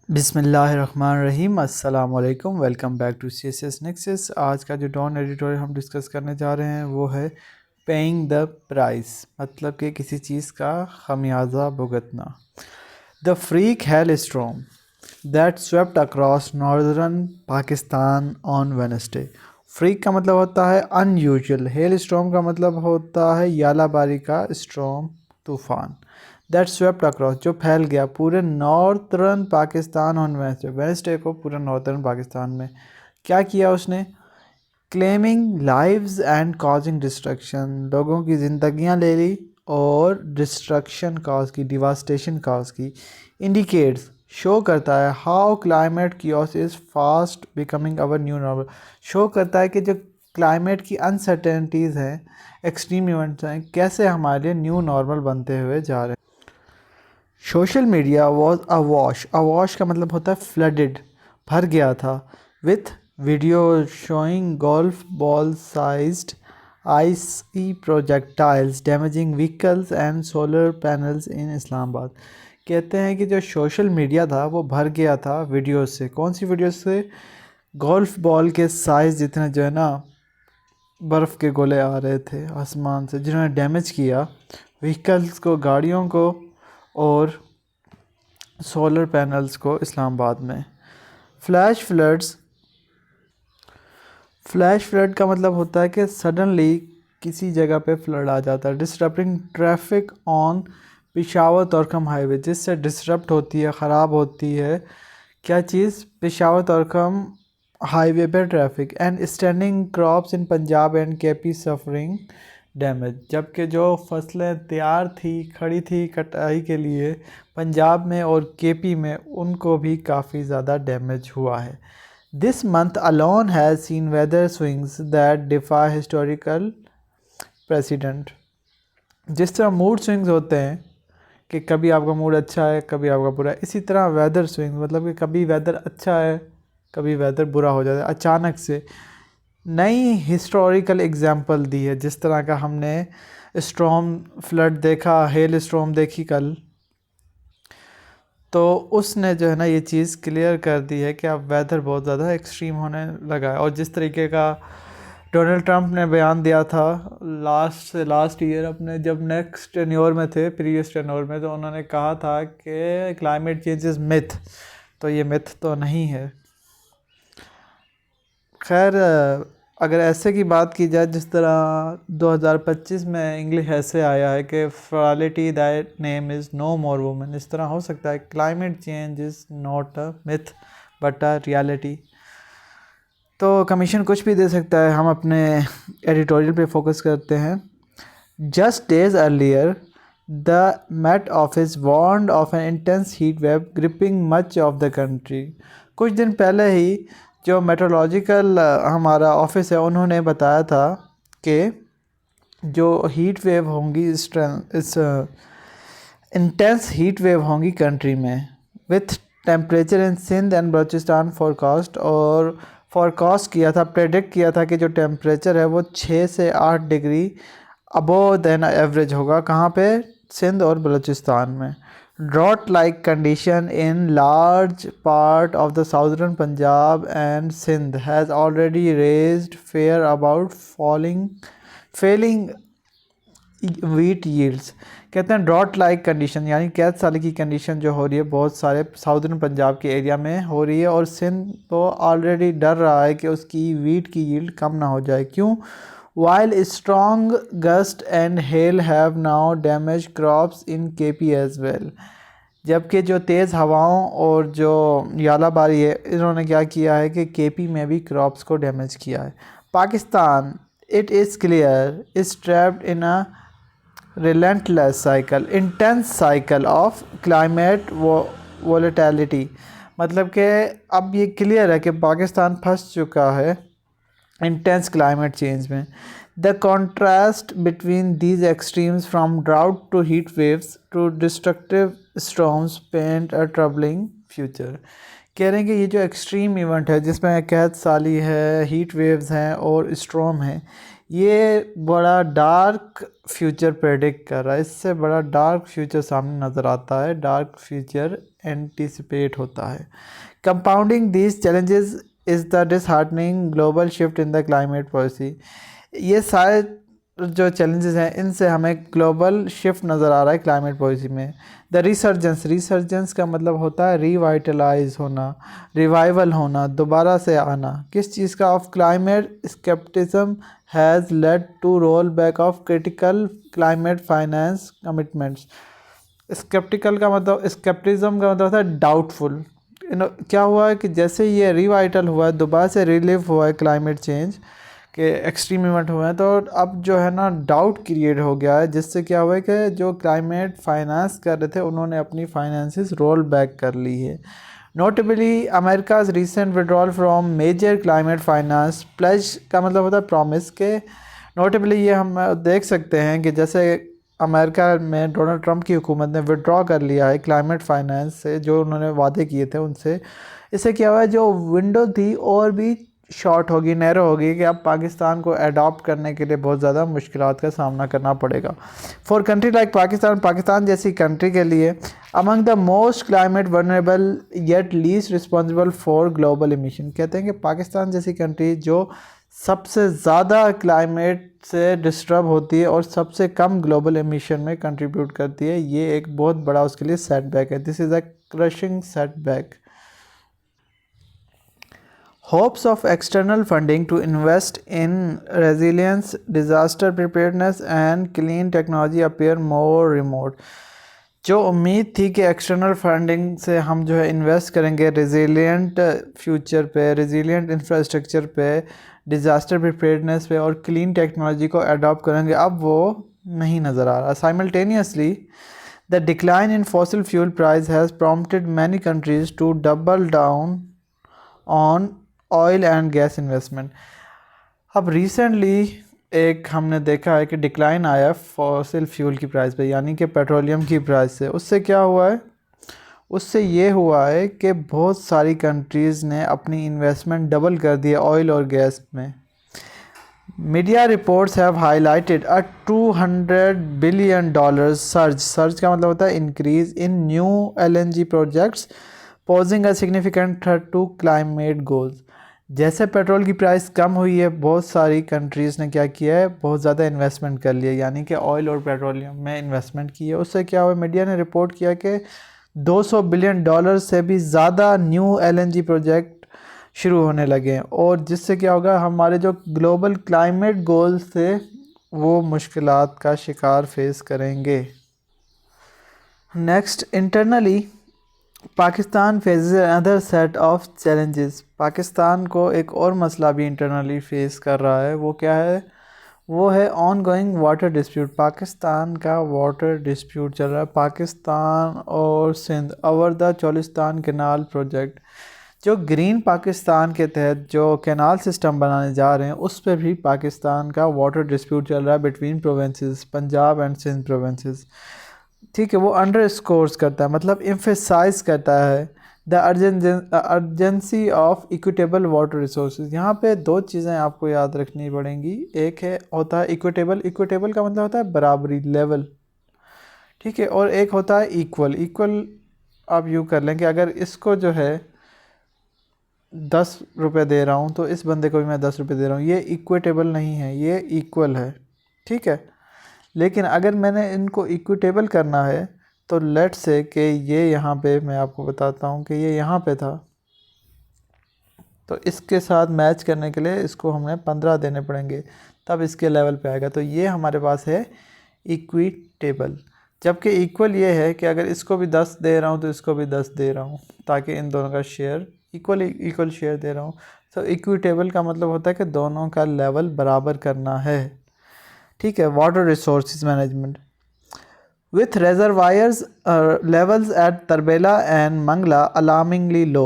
बिस्मिल्लाहिर्रहमानिर्रहीम अस्सलाम वालेकुम। Welcome back to C S S Nexus. आज का जो डॉन एडिटोरियल हम डिस्कस करने जा रहे हैं वो है पेइंग द प्राइस, मतलब कि किसी चीज़ का खमियाजा भुगतना। The freak hello storm that swept across northern Pakistan on Wednesday. Freak का मतलब होता है अनयूजुअल, हेल स्टॉर्म का मतलब होता है यालाबारी का स्टॉर्म, तूफ़ान। दैट स्वेप्ट अक्रॉस, जो फैल गया पूरे northern Pakistan on Wednesday, Wednesday को पूरे नॉर्थर्न पाकिस्तान में। क्या किया उसने? Claiming lives and causing destruction, लोगों की ज़िंदगियां ले ली और डिस्ट्रक्शन कॉज की, डिवास्टेशन कॉज की। इंडिकेट्स, शो करता है how climate chaos is fast becoming our new normal. Show करता है कि जो क्लाइमेट की अनसर्टेनिटीज़ हैं, एक्सट्रीम इवेंट्स हैं, कैसे हमारे लिए न्यू नॉर्मल बनते हुए जा रहे हैं। Social media was awash, awash का मतलब होता है फ्लडेड, भर गया था, with video showing golf ball sized icy projectiles damaging vehicles and solar panels in Islamabad. कहते हैं कि जो सोशल मीडिया था वो भर गया था वीडियो से। कौन सी वीडियो से? गोल्फ बॉल के साइज़ जितने जो है ना बर्फ़ के गोले आ रहे थे आसमान से, जिन्होंने डैमेज किया व्हीकल्स को, गाड़ियों को और सोलर पैनल्स को इस्लामाबाद में। फ्लैश फ्लड्स, फ्लैश फ्लड का मतलब होता है कि सडनली किसी जगह पे फ्लड आ जाता है। Disturbing traffic on Peshawar Torkham highway, जिससे डिस्टर्ब होती है, ख़राब होती है क्या चीज़? पेशावर तोरखम हाईवे पे traffic. And standing crops in Punjab and KP suffering damage, जबकि जो फसलें तैयार थी, खड़ी थी कटाई के लिए पंजाब में और केपी में, उनको भी काफ़ी ज़्यादा डैमेज हुआ है। This month alone has seen weather swings that defy historical precedent. जिस तरह मूड स्विंग्स होते हैं कि कभी आपका मूड अच्छा है, कभी आपका बुरा है, इसी तरह वेदर स्विंग मतलब कि कभी वेदर अच्छा है, कभी वेदर बुरा हो जाता है अचानक से। नई हिस्टोरिकल एग्जांपल दी है, जिस तरह का हमने स्टॉर्म फ्लड देखा, हेल स्टॉर्म देखी कल, तो उसने जो है ना ये चीज़ क्लियर कर दी है कि अब वेदर बहुत ज़्यादा एक्सट्रीम होने लगा है। और जिस तरीके का डोनाल्ड ट्रंप ने बयान दिया था लास्ट ईयर अपने, जब नेक्स्ट टेन्योर में थे, प्रीवियस टेन्योर में, तो उन्होंने कहा था कि क्लाइमेट चेंज इज़ मिथ। तो ये मिथ तो नहीं है। खैर, अगर ऐसे की बात की जाए जिस तरह 2025 में इंग्लिश ऐसे आया है कि frailty that name is no more women, इस तरह हो सकता है climate change is not a myth but a reality. तो कमीशन कुछ भी दे सकता है। हम अपने एडिटोरियल पे फोकस करते हैं। Just days earlier the Met Office warned of an intense heat wave gripping much of the country. कुछ दिन पहले ही जो मेट्रोलॉजिकल हमारा ऑफिस है, उन्होंने बताया था कि जो हीट वेव होंगी, इस इंटेंस हीट वेव होंगी कंट्री में, with temperature in Sindh and Balochistan forecast. और फोरकास्ट किया था, प्रेडिक्ट किया था कि जो टेम्परेचर है वो 6 से 8 डिग्री अबोव देन एवरेज होगा। कहाँ पे? सिंध और बलूचिस्तान में। Drought like condition in large part of the southern Punjab and Sindh has already raised fear about failing wheat yields. कहते हैं ड्रॉट लाइक कंडीशन, यानी कैद साली की कंडीशन जो हो रही है बहुत सारे साउदर्न पंजाब के एरिया में हो रही है, और सिंध तो ऑलरेडी डर रहा है कि उसकी वीट की यील्ड कम ना हो जाए। क्यों? While strong gust and hail have now damage crops in KP as well. जबकि जो तेज़ हवाओं और जो यालाबारी है, इन्होंने क्या किया है कि केपी में भी क्रॉप्स को डैमेज किया है। Pakistan, it is clear, is trapped in a relentless cycle, intense cycle of climate volatility। मतलब कि अब ये क्लियर है कि पाकिस्तान फंस चुका है इंटेंस क्लाइमेट चेंज में। The contrast between these extremes from drought to heat waves to destructive storms paint a troubling future. कह रहे हैं कि ये जो एक्सट्रीम इवेंट है, जिसमें कहत साली है, हीट वेव्स हैं और स्टॉर्म है, ये बड़ा डार्क फ्यूचर प्रेडिक्ट कर रहा है। इससे बड़ा डार्क फ्यूचर सामने नज़र आता है, डार्क फ्यूचर एंटिसिपेट होता है। Compounding these challenges is the disheartening global shift in the climate policy. ये सारे जो चैलेंजेस हैं इनसे हमें ग्लोबल शिफ्ट नज़र आ रहा है क्लाइमेट पॉलिसी में। द रिसर्जेंस का मतलब होता है रिवाइटलाइज होना, रिवाइवल होना, दोबारा से आना। किस चीज़ का? Of climate scepticism has led to roll back of critical climate finance commitments. Scepticism का मतलब होता है डाउटफुल। क्या हुआ है कि जैसे ये रिवाइटल हुआ है, दोबारा से रिलीव हुआ है क्लाइमेट चेंज के एक्सट्रीम इवेंट हुए हैं, तो अब जो है ना डाउट क्रिएट हो गया है, जिससे क्या हुआ है कि जो क्लाइमेट फाइनेंस कर रहे थे उन्होंने अपनी फाइनेंसिस रोल बैक कर ली है। Notably America's recent withdrawal from major climate finance pledge का मतलब होता है प्रॉमिस के। नोटेबली ये हम देख सकते हैं कि जैसे अमेरिका में डोनाल्ड ट्रंप की हुकूमत ने विड्रॉ कर लिया है क्लाइमेट फाइनेंस से, जो उन्होंने वादे किए थे उनसे। इससे क्या हुआ है, जो विंडो थी और भी शॉर्ट होगी, नैरो होगी, कि अब पाकिस्तान को अडॉप्ट करने के लिए बहुत ज़्यादा मुश्किलात का सामना करना पड़ेगा। फॉर कंट्री लाइक पाकिस्तान जैसी कंट्री के लिए among the most climate vulnerable yet least responsible for global emission. कहते हैं कि पाकिस्तान जैसी कंट्री जो सबसे ज़्यादा क्लाइमेट से डिस्टर्ब होती है और सबसे कम ग्लोबल एमिशन में कंट्रीब्यूट करती है, ये एक बहुत बड़ा उसके लिए सेटबैक है। This is a crushing setback. Hopes of external funding to invest in resilience, disaster preparedness and clean technology appear more remote। जो उम्मीद थी कि एक्सटर्नल फंडिंग से हम जो है इन्वेस्ट करेंगे रेजिलियंट फ्यूचर पे, रेजिलियंट इंफ्रास्ट्रक्चर पे, डिज़ास्टर प्रिपेयर्डनेस पे और क्लीन टेक्नोलॉजी को अडॉप्ट करेंगे, अब वो नहीं नज़र आ रहा। Simultaneously the decline in fossil fuel price has prompted many countries to double down on oil and gas investment. अब रिसेंटली एक हमने देखा है कि डिक्लाइन आया है फॉसिल फ्यूल की प्राइस पे, यानी कि पेट्रोलियम की प्राइस से। उससे क्या हुआ है? उससे ये हुआ है कि बहुत सारी कंट्रीज़ ने अपनी इन्वेस्टमेंट डबल कर दी है ऑयल और गैस में। Media reports have highlighted a $200 billion surge का मतलब होता है increase in new LNG projects posing a significant threat to climate goals. जैसे पेट्रोल की प्राइस कम हुई है, बहुत सारी कंट्रीज़ ने क्या किया है, बहुत ज़्यादा इन्वेस्टमेंट कर लिया, यानी कि ऑयल और पेट्रोलियम में इन्वेस्टमेंट की है। उससे क्या हुआ, मीडिया ने रिपोर्ट किया कि $200 बिलियन से भी ज़्यादा न्यू LNG प्रोजेक्ट शुरू होने लगे हैं, और जिससे क्या होगा, हमारे जो ग्लोबल क्लाइमेट गोल्स थे वो मुश्किलात का शिकार फेस करेंगे। Next, internally Pakistan faces another set of challenges. Pakistan को एक और मसला भी इंटरनली फेस कर रहा है। वो क्या है? वो है ongoing water dispute. Pakistan का वाटर डिस्प्यूट चल रहा है, पाकिस्तान और Sindh over the Cholistan canal project. जो ग्रीन पाकिस्तान के तहत जो कैनाल सिस्टम बनाने जा रहे हैं, उस पर भी पाकिस्तान का वाटर डिस्प्यूट चल रहा है between provinces, Punjab and Sindh provinces. ठीक है, वो अंडरस्कोर्स करता है, मतलब एम्फेसाइज करता है the urgency of equitable water resources. यहाँ पे दो चीज़ें आपको याद रखनी पड़ेंगी। एक है होता है इक्विटेबल का मतलब होता है बराबरी, लेवल, ठीक है, और एक होता है इक्वल। आप यूँ कर लें कि अगर इसको जो है 10 रुपये दे रहा हूँ तो इस बंदे को भी मैं 10 रुपये दे रहा हूँ, ये इक्विटेबल नहीं है, ये इक्वल है, ठीक है। लेकिन अगर मैंने इनको इक्विटेबल करना है तो लेट्स से कि ये यहाँ पे, मैं आपको बताता हूँ कि ये यहाँ पे था, तो इसके साथ मैच करने के लिए इसको हमें 15 देने पड़ेंगे, तब इसके लेवल पे आएगा। तो ये हमारे पास है इक्विटेबल। जबकि इक्वल ये है कि अगर इसको भी 10 दे रहा हूँ तो इसको भी 10 दे रहा हूँ, ताकि इन दोनों का शेयर इक्वल शेयर दे रहा हूँ। तो इक्विटेबल का मतलब होता है कि दोनों का लेवल बराबर करना है, ठीक है। Water resources management with reservoirs levels at Tarbela and Mangla alarmingly low.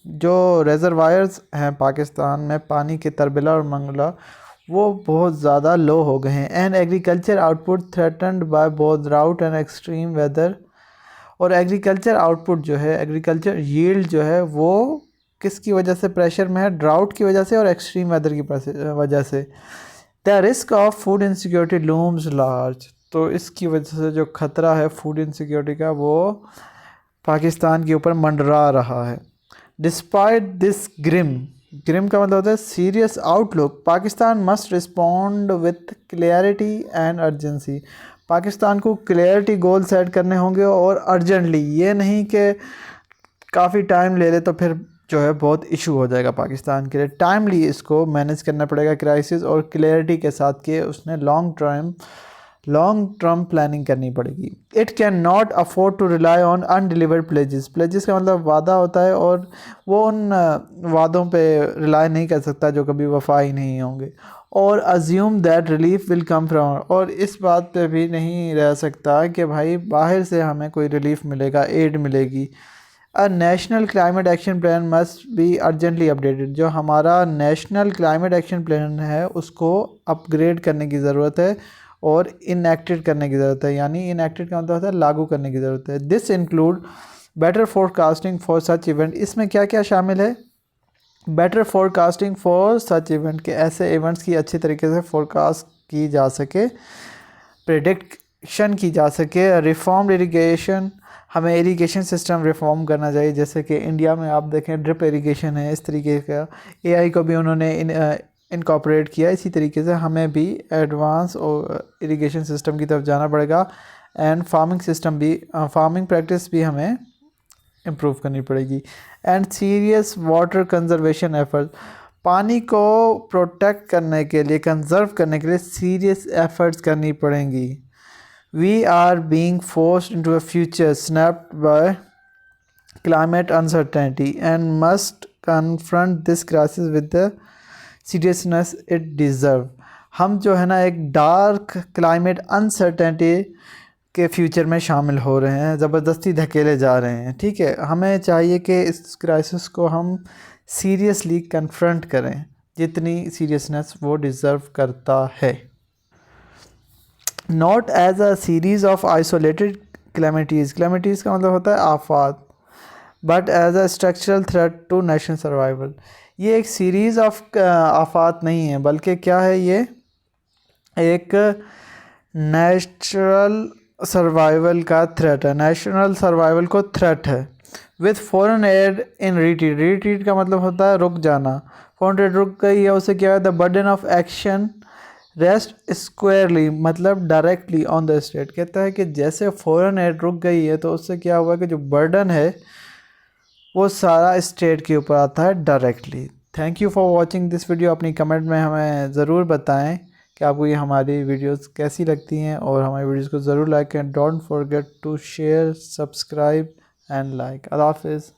जो रेजरवायर्स हैं पाकिस्तान में पानी के, तरबेला और मंगला, वो बहुत ज़्यादा लो हो गए हैं। And agriculture output threatened by both drought and extreme weather. और एग्रीकल्चर आउटपुट जो है, एग्रीकल्चर यील्ड जो है, वो किसकी वजह से प्रेशर में है? ड्राउट की वजह से और एक्सट्रीम वेदर की वजह से। The risk of food insecurity looms large. तो इसकी वजह से जो ख़तरा है फूड इनसिक्योरिटी का, वो पाकिस्तान के ऊपर मंडरा रहा है। डिस्पाइट दिस ग्रिम का मतलब होता है serious outlook, Pakistan must respond with clarity and urgency. Pakistan को क्लियरिटी गोल सेट करने होंगे और अर्जेंटली, ये नहीं कि काफ़ी टाइम ले ले तो फिर जो है बहुत इशू हो जाएगा पाकिस्तान के लिए। टाइमली इसको मैनेज करना पड़ेगा क्राइसिस, और क्लियरिटी के साथ कि उसने लॉन्ग टर्म प्लानिंग करनी पड़ेगी। It can not afford to rely on undelivered pledges का मतलब वादा होता है, और वो उन वादों पे रिलाई नहीं कर सकता जो कभी वफा ही नहीं होंगे। और assume that relief will come from, और इस बात पे भी नहीं रह सकता कि भाई बाहर से हमें कोई रिलीफ मिलेगा, एड मिलेगी। A national climate action plan must be urgently updated. जो हमारा नेशनल क्लाइमेट एक्शन प्लान है उसको अपग्रेड करने की ज़रूरत है और इनएक्टेड करने की ज़रूरत है, यानी इनएक्टेड का मतलब होता है लागू करने की ज़रूरत है। This include better forecasting for such event. इसमें क्या क्या शामिल है? Better forecasting for such event, के ऐसे इवेंट्स की अच्छी तरीके से फोरकास्ट की जा सके, प्रेडिक्शन की जा सके। रिफॉर्म्ड इरिगेशन, हमें इरिगेशन सिस्टम रिफॉर्म करना चाहिए, जैसे कि इंडिया में आप देखें ड्रिप इरिगेशन है, इस तरीके का एआई को भी उन्होंने इनकॉर्पोरेट किया। इसी तरीके से हमें भी एडवांस और इरिगेशन सिस्टम की तरफ जाना पड़ेगा, एंड फार्मिंग प्रैक्टिस भी हमें इम्प्रूव करनी पड़ेगी। And serious water conservation effort, पानी को प्रोटेक्ट करने के लिए, कंजर्व करने के लिए सीरियस एफर्ट्स करनी पड़ेंगी। We are being forced into a future snapped by climate uncertainty and must confront this crisis with the seriousness it deserve। हम जो है ना एक डार्क क्लाइमेट अनसर्टेनिटी के फ्यूचर में शामिल हो रहे हैं, ज़बरदस्ती धकेले जा रहे हैं। ठीक है, हमें चाहिए कि इस क्राइसिस को हम सीरियसली कन्फ्रंट करें, जितनी सीरियसनेस वो डिज़र्व करता है। Not as a series of isolated calamities का मतलब होता है आफात, but as a structural threat to national survival. ये एक सीरीज़ ऑफ आफात नहीं है, बल्कि क्या है, ये एक नेचुरल सर्वाइवल का थ्रेट है, नेशनल सर्वाइवल को थ्रेट है। With foreign add in retreat का मतलब होता है रुक जाना। फॉरेन एड रुक गई है, उससे क्या है, the burden of action rest स्क्वायरली, मतलब डायरेक्टली ऑन द स्टेट। कहता है कि जैसे फॉरेन एड रुक गई है तो उससे क्या हुआ कि जो बर्डन है वो सारा स्टेट के ऊपर आता है directly. Thank you for watching this video. अपनी कमेंट में हमें ज़रूर बताएं कि आपको ये हमारी वीडियोस कैसी लगती हैं, और हमारी वीडियोस को ज़रूर लाइक करें। Don't forget to share, subscribe and like. अल्लाह हाफ़िज़।